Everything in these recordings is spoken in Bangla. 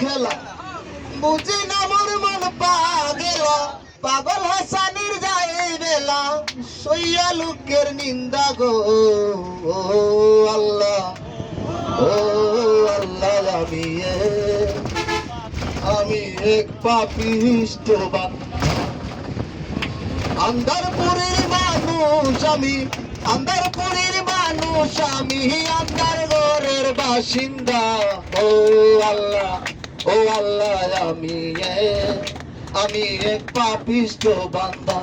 খেলা বুঝি না মোর মন পাগেলা পাগল হাসানির যায় বেলা সইয়া লোকের নিন্দা গো ও আল্লাহ ও আল্লাহ আমি এক পাপিষ্ঠ আন্দারপুরের মানুষ আমি আন্দারপুরের মানুষ আমি আন্দার ঘরের বাসিন্দা ও আল্লাহ আমি এক পাপিষ্ঠ বান্দা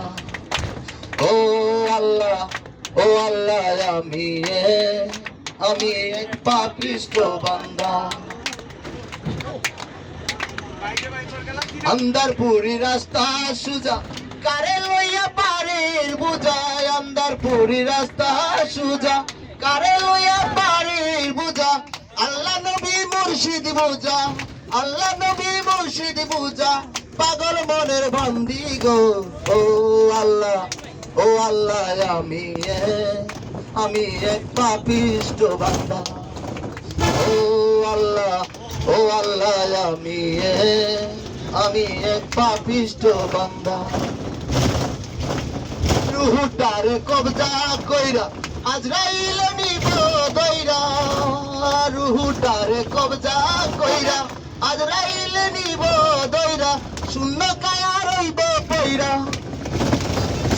ও আল্লাহ আমি এক পাপিষ্ঠ বান্দা আন্দারপুরি রাস্তা সুজা কারে লইয়া পারের বুঝায় আন্দারপুরি রাস্তা সুজা কারে লইয়া পারের বুঝা আল্লাহ নবী মুর্শিদ বুঝা আল্লাহ নবী মুর্শিদ বুঝা পাগল মনের বান্দি গো ও আল্লাহ আমি এক পাপিষ্ঠ বান্দা ও আল্লাহ আমি এক পাপিষ্ঠ বান্দা রুহটার কবজা কইরা আজরাইল নিব দইরা রুহটার কবজা কইরা আজরাইল নিব দইরা শূন্য কায়া রইব পইরা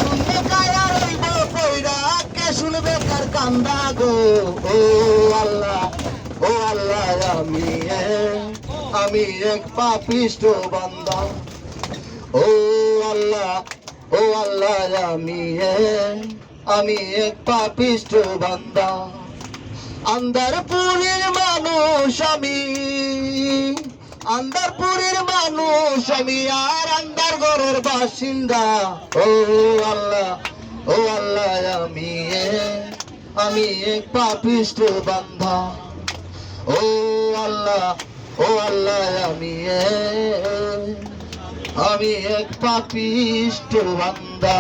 শূন্য কায়া রইব পইরা কে শুনবে কার কান্দা গো ও আল্লাহ আমি এক পাপিষ্ঠ বান্দা ও আল্লাহ আমি এক পাপিষ্ঠ বান্দা আন্দারপুরের মানুষ আমি আন্দারপুরের মানুষ আমি আর আন্দার ঘরের বাসিন্দা ও আল্লাহ আমি এক পাপিষ্ঠ বান্দা ও আল্লাহ আমি এক পাপিষ্ঠ বান্দা।